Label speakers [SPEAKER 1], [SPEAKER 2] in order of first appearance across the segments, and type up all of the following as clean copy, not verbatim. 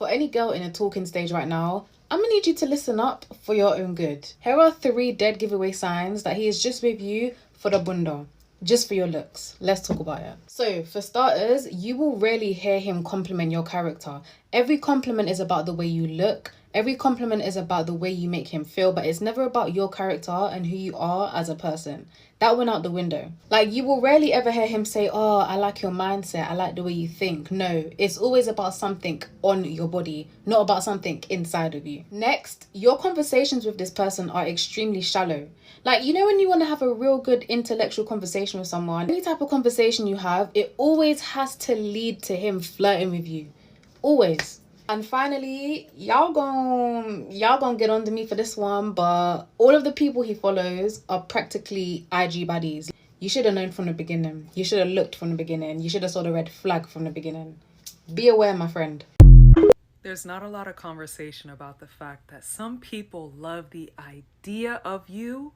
[SPEAKER 1] For any girl in a talking stage right now, I'm gonna need you to listen up for your own good. Here are 3 dead giveaway signs that he is just with you for the bunda, just for your looks. Let's talk about it. So, for starters, you will rarely hear him compliment your character. Every compliment is about the way you look. Every compliment is about the way you make him feel, but it's never about your character and who you are as a person. That went out the window. Like, you will rarely ever hear him say, oh, I like your mindset, I like the way you think. No, it's always about something on your body, not about something inside of you. Next, your conversations with this person are extremely shallow. Like, you know when you want to have a real good intellectual conversation with someone, any type of conversation you have, it always has to lead to him flirting with you. Always. And finally, y'all gon' get under me for this one, but all of the people he follows are practically IG buddies. You should have known from the beginning. You should have looked from the beginning. You should have saw the red flag from the beginning. Be aware, my friend.
[SPEAKER 2] There's not a lot of conversation about the fact that some people love the idea of you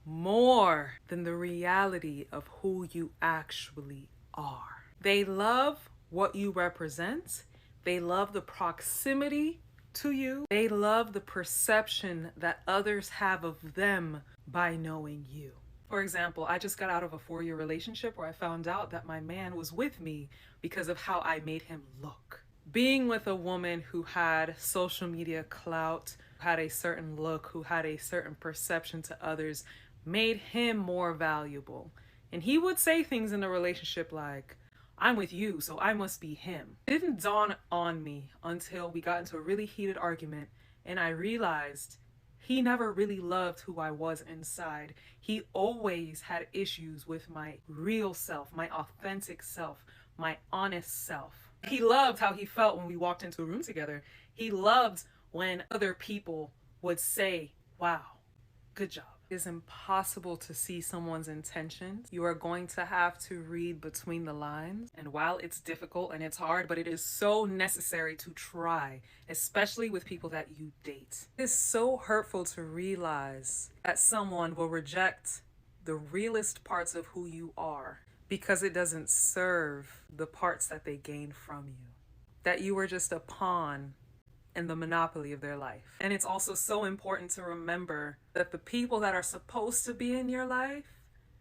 [SPEAKER 2] more than the reality of who you actually are. They love what you represent. They love the proximity to you. They love the perception that others have of them by knowing you. For example, I just got out of a 4-year relationship where I found out that my man was with me because of how I made him look. Being with a woman who had social media clout, who had a certain look, who had a certain perception to others, made him more valuable. And he would say things in the relationship like, I'm with you, so I must be him. It didn't dawn on me until we got into a really heated argument and I realized he never really loved who I was inside. He always had issues with my real self, my authentic self, my honest self. He loved how he felt when we walked into a room together. He loved when other people would say, wow, good job. It's impossible to see someone's intentions. You are going to have to read between the lines. And while it's difficult and it's hard, but it is so necessary to try, especially with people that you date. It's so hurtful to realize that someone will reject the realest parts of who you are because it doesn't serve the parts that they gain from you. That you were just a pawn and the monopoly of their life. And it's also so important to remember that the people that are supposed to be in your life,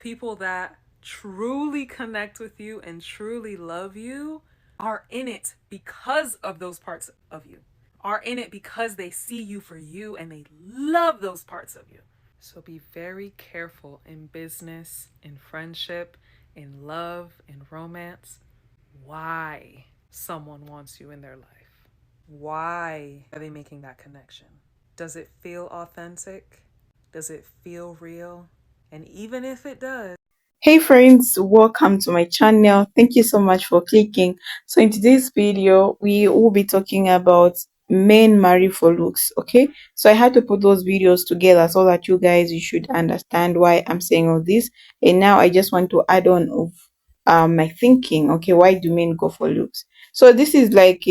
[SPEAKER 2] people that truly connect with you and truly love you, are in it because of those parts of you, are in it because they see you for you and they love those parts of you. So be very careful in business, in friendship, in love, in romance, why someone wants you in their life. Why are they making that connection? Does it feel authentic? Does it feel real? And even if it does,
[SPEAKER 3] Hey friends, welcome to my channel. Thank you so much for clicking. So in today's video, we will be talking about men marry for looks. Okay, so I had to put those videos together so that you should understand why I'm saying all this. And now I just want to add on of my thinking. Okay, why do men go for looks? So this is like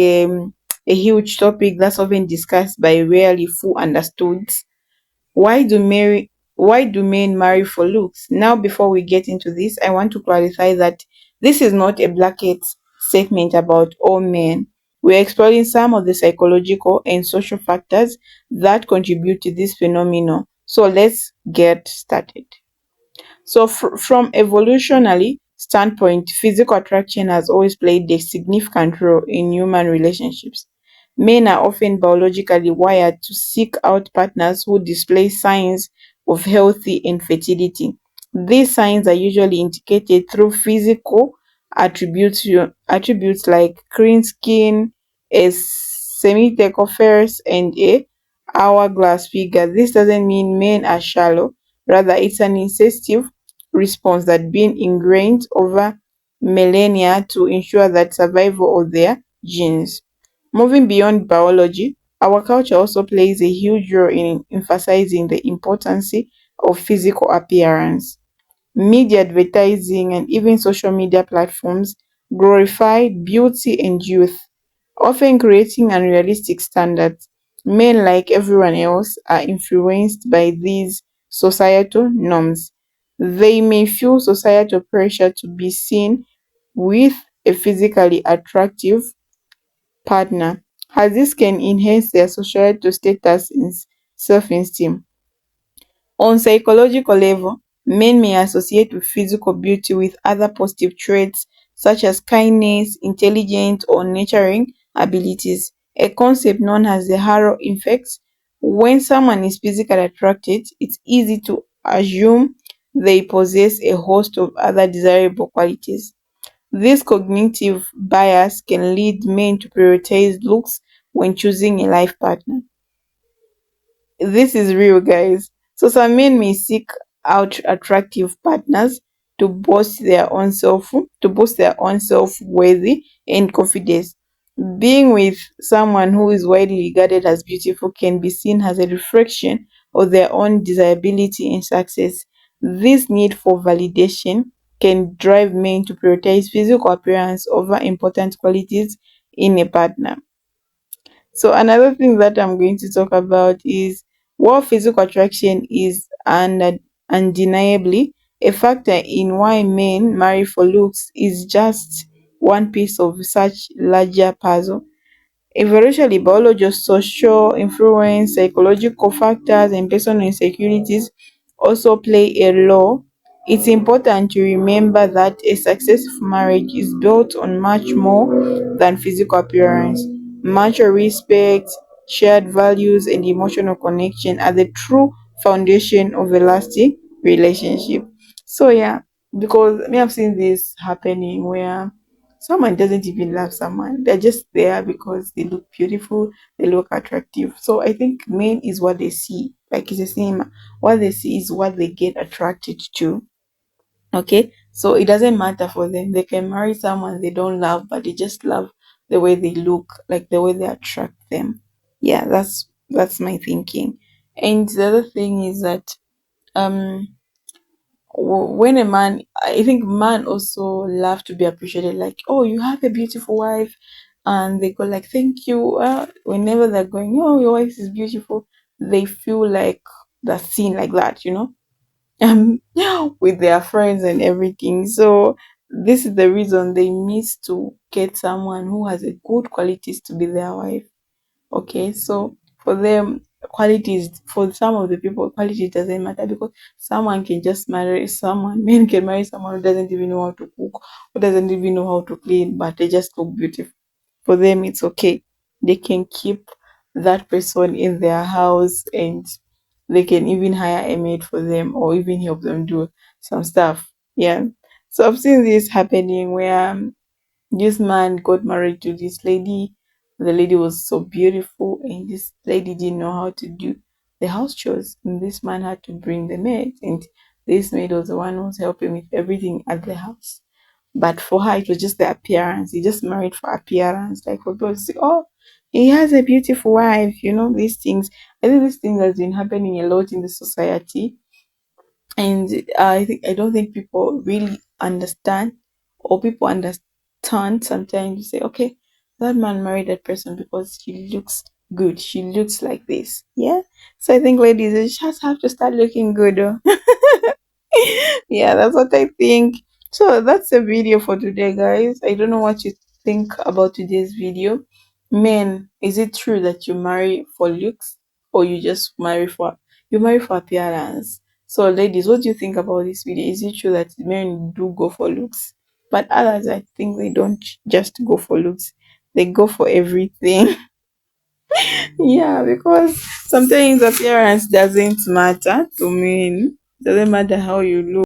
[SPEAKER 3] a huge topic that's often discussed but rarely full understood. Why do marry why do men marry for looks? Now, before we get into this, I want to clarify that this is not a blanket statement about all men. We're exploring some of the psychological and social factors that contribute to this phenomenon. So let's get started. So, from evolutionary standpoint, physical attraction has always played a significant role in human relationships. Men are often biologically wired to seek out partners who display signs of healthy infertility. These signs are usually indicated through physical attributes like clean skin, a semi-circumference, and a hourglass figure. This doesn't mean men are shallow. Rather, it's an instinctive response that's been ingrained over millennia to ensure that survival of their genes. Moving beyond biology, our culture also plays a huge role in emphasizing the importance of physical appearance. Media advertising and even social media platforms glorify beauty and youth, often creating unrealistic standards. Men, like everyone else, are influenced by these societal norms. They may feel societal pressure to be seen with a physically attractive partner. as this can enhance their societal status and self-esteem. On psychological level, men may associate with physical beauty with other positive traits such as kindness, intelligence, or nurturing abilities, a concept known as the halo effect. When someone is physically attracted, it's easy to assume they possess a host of other desirable qualities. This cognitive bias can lead men to prioritize looks when choosing a life partner. This is real, guys. So some men may seek out attractive partners to boost their own self worthy and confidence. Being with someone who is widely regarded as beautiful can be seen as a reflection of their own desirability and success. This need for validation can drive men to prioritize physical appearance over important qualities in a partner. So another thing that I'm going to talk about is what physical attraction is undeniably a factor in why men marry for looks is just one piece of such larger puzzle. Eventually, biology, social influence, psychological factors, and personal insecurities also play a role. It's important to remember that a successful marriage is built on much more than physical appearance. Mutual respect, shared values, and emotional connection are the true foundation of a lasting relationship. So, yeah, because me, I've seen this happening where someone doesn't even love someone. They're just there because they look beautiful, they look attractive. So I think men is what they see. Like it's the same. What they see is what they get attracted to. Okay. So it doesn't matter for them. They can marry someone they don't love, but they just love the way they look, like the way they attract them. Yeah, that's my thinking. And the other thing is that um when a man, I think man also love to be appreciated, like, oh, you have a beautiful wife, and they go like, thank you. Whenever they're going, oh, your wife is beautiful, they feel like they're seen like that, um with their friends and everything. So this is the reason they miss to get someone who has a good qualities to be their wife. Okay, so for them, qualities, for some of the people, quality doesn't matter because someone can just marry someone. Men can marry someone who doesn't even know how to cook, who doesn't even know how to clean, but they just look beautiful. For them, it's okay. They can keep that person in their house, and they can even hire a maid for them or even help them do some stuff. Yeah. So I've seen this happening where this man got married to this lady. The lady was so beautiful, and this lady didn't know how to do the house chores. And this man had to bring the maid, and this maid was the one who was helping with everything at the house. But for her, it was just the appearance. He just married for appearance, like for people to say, "Oh, he has a beautiful wife." These things. I think this thing has been happening a lot in the society, and I don't think people really understand, or people understand sometimes you say, okay, that man married that person because she looks good, she looks like this. Yeah, so I think ladies, you just have to start looking good. Oh. Yeah, that's what I think. So that's the video for today, guys. I don't know what you think about today's video. Men, is it true that you marry for looks, or you marry for appearance? So ladies, what do you think about this video? Is it true that men do go for looks, but others, I think they don't just go for looks, they go for everything. Yeah, because sometimes appearance doesn't matter to men. Doesn't matter how you look.